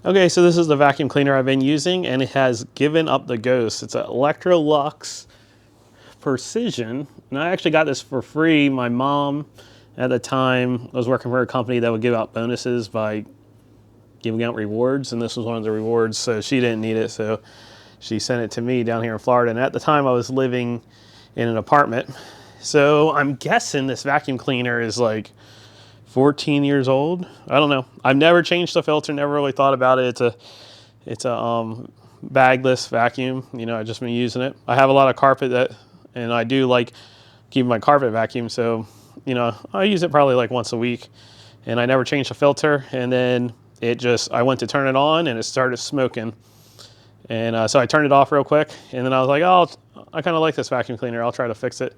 Okay, so this is the vacuum cleaner I've been using, and it has given up the ghost. It's an Electrolux Precision, and I actually got this for free. My mom, at the time, was working for a company that would give out bonuses by giving out rewards, and this was one of the rewards, so she didn't need it, so she sent it to me down here in Florida. And at the time, I was living in an apartment. So I'm guessing this vacuum cleaner is like 14 years old. I don't know. I've never changed the filter, never really thought about it. It's a bagless vacuum. You know, I've just been using it. I have a lot of carpet and I do like keeping my carpet vacuum. So, you know, I use it probably like once a week, and I never changed the filter. And then I went to turn it on and it started smoking. And so I turned it off real quick, and then I was like, oh, I kind of like this vacuum cleaner. I'll try to fix it.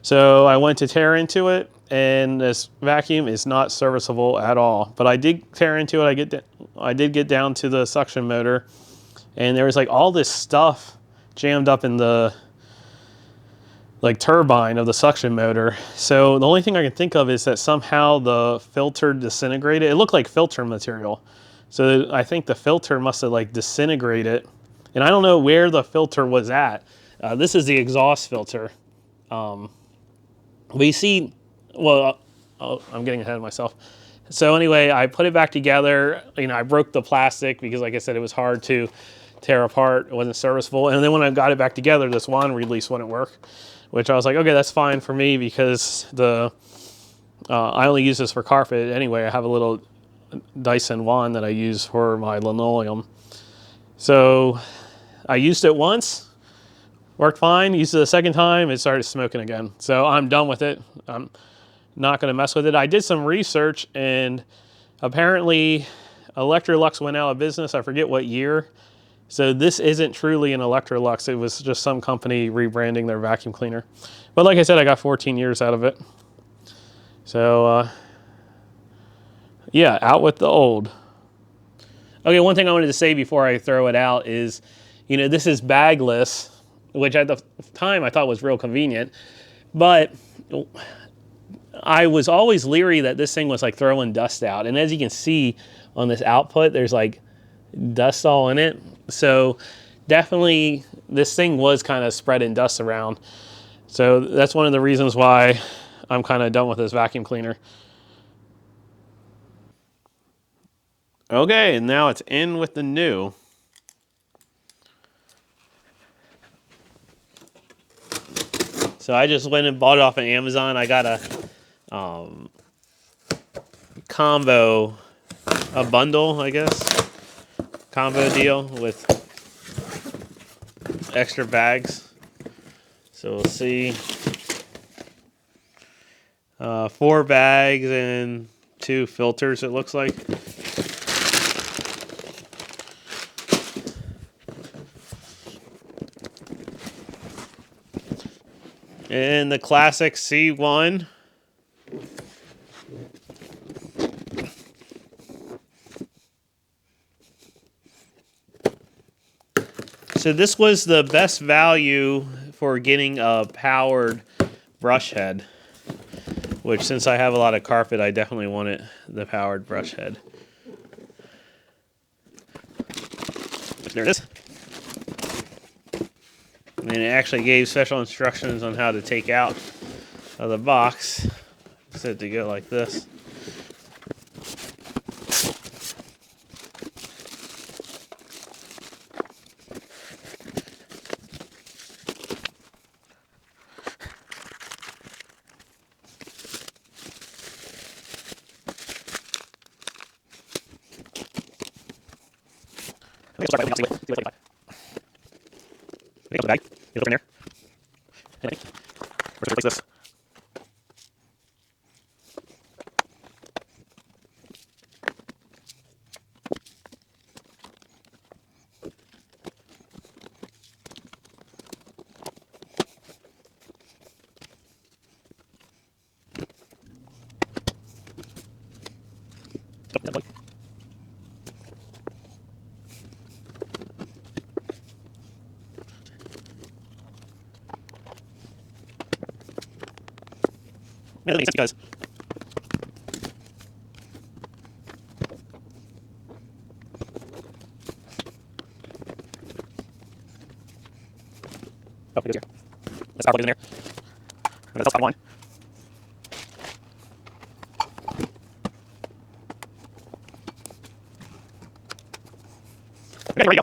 So I went to tear into it, and this vacuum is not serviceable at all. But I did tear into it. I did get down to the suction motor, and there was like all this stuff jammed up in the like turbine of the suction motor. So the only thing I can think of is that somehow the filter disintegrated. It looked like filter material. So I think the filter must have like disintegrated. And I don't know where the filter was at. This is the exhaust filter. We see, well, I'm getting ahead of myself. So anyway, I put it back together. You know, I broke the plastic because, like I said, it was hard to tear apart. It wasn't serviceable. And then when I got it back together, this wand release wouldn't work, which I was like, okay, that's fine for me because I only use this for carpet anyway. I have a little Dyson wand that I use for my linoleum. So I used it once, worked fine. Used it a second time, it started smoking again. So I'm done with it. I'm not going to mess with it. I did some research, and apparently Electrolux went out of business. I forget what year. So this isn't truly an Electrolux. It was just some company rebranding their vacuum cleaner. But like I said, I got 14 years out of it. So yeah, out with the old. Okay, one thing I wanted to say before I throw it out is, you know, this is bagless, which at the time I thought was real convenient, but I was always leery that this thing was like throwing dust out. And as you can see on this output, there's like dust all in it. So definitely this thing was kind of spreading dust around. So that's one of the reasons why I'm kind of done with this vacuum cleaner. Okay, and now it's in with the new. So I just went and bought it off of Amazon. I got a combo, a bundle, I guess, combo deal with extra bags. So we'll see. 4 bags and 2 filters, it looks like. And the classic C1. So this was the best value for getting a powered brush head, which since I have a lot of carpet, I definitely wanted the powered brush head. There it is. And it actually gave special instructions on how to take out of the box. It said to go like this. Take out the bag. You look in there. And we're going to replace this. Yeah, that makes sense because Oh, it is here. This power plug is in there. And that's one. Okay, ready to go.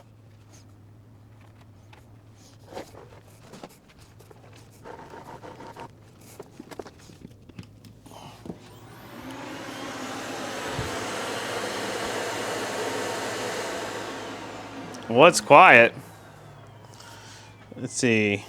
What's quiet? Let's see.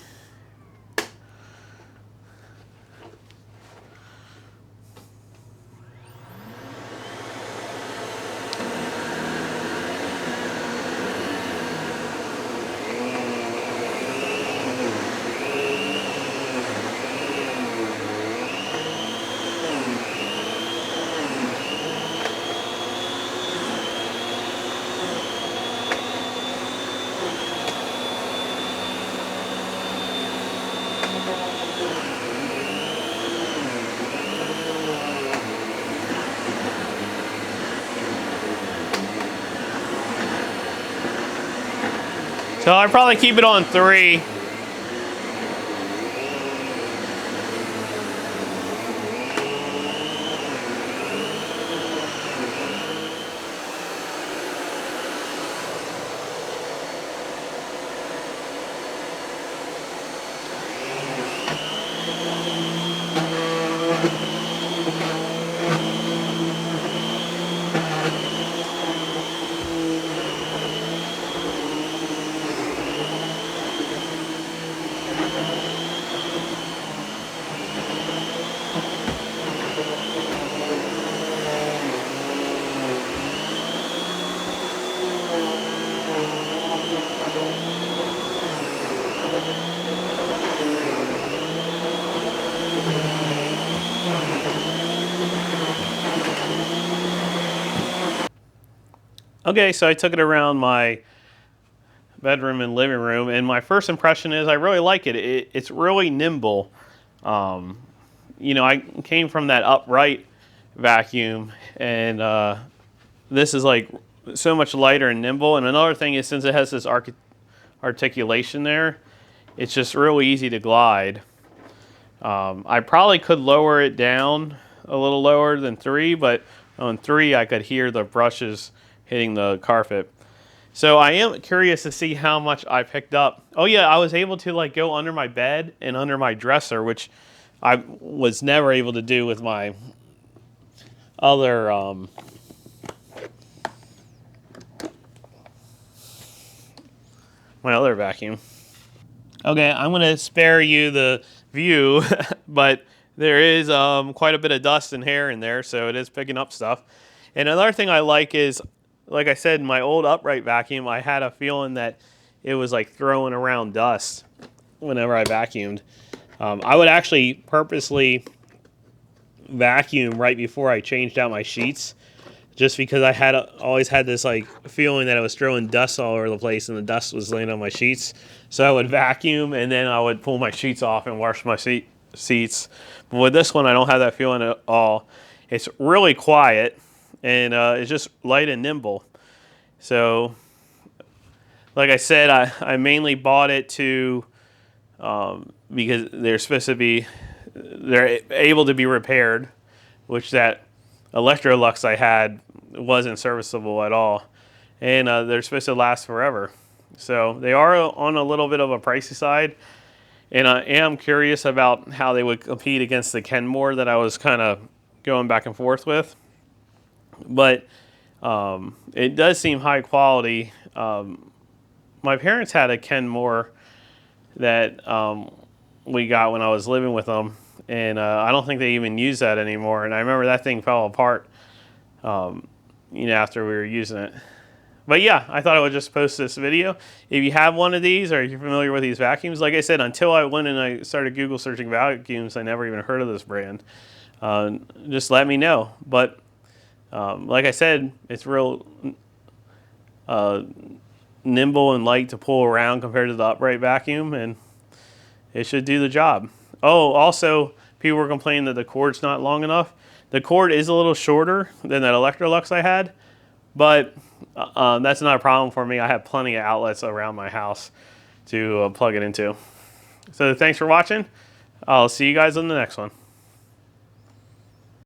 So I'd probably keep it on 3. Okay, so I took it around my bedroom and living room, and my first impression is I really like it. It's really nimble. You know, I came from that upright vacuum, and this is like so much lighter and nimble. And another thing is, since it has this articulation there, it's just really easy to glide. I probably could lower it down a little lower than 3, but on 3 I could hear the brushes hitting the carpet. So I am curious to see how much I picked up. Oh yeah, I was able to like go under my bed and under my dresser, which I was never able to do with my other vacuum. Okay, I'm gonna spare you the view, but there is quite a bit of dust and hair in there, so it is picking up stuff. And another thing I like is, like I said, in my old upright vacuum, I had a feeling that it was like throwing around dust whenever I vacuumed. I would actually purposely vacuum right before I changed out my sheets, just because I had always had this like feeling that I was throwing dust all over the place and the dust was laying on my sheets. So I would vacuum and then I would pull my sheets off and wash my seats. But with this one, I don't have that feeling at all. It's really quiet and it's just light and nimble. So, like I said, I mainly bought it because they're able to be repaired, which that Electrolux I had wasn't serviceable at all, and they're supposed to last forever. So they are on a little bit of a pricey side, and I am curious about how they would compete against the Kenmore that I was kind of going back and forth with. But it does seem high quality. My parents had a Kenmore that we got when I was living with them, and I don't think they even use that anymore. And I remember that thing fell apart, after we were using it. But yeah, I thought I would just post this video. If you have one of these or you're familiar with these vacuums, like I said, until I went and I started Google searching vacuums, I never even heard of this brand. Just let me know. But like I said, it's real nimble and light to pull around compared to the upright vacuum, and it should do the job. Oh, also, people were complaining that the cord's not long enough. The cord is a little shorter than that Electrolux I had, but that's not a problem for me. I have plenty of outlets around my house to plug it into. So thanks for watching. I'll see you guys on the next one.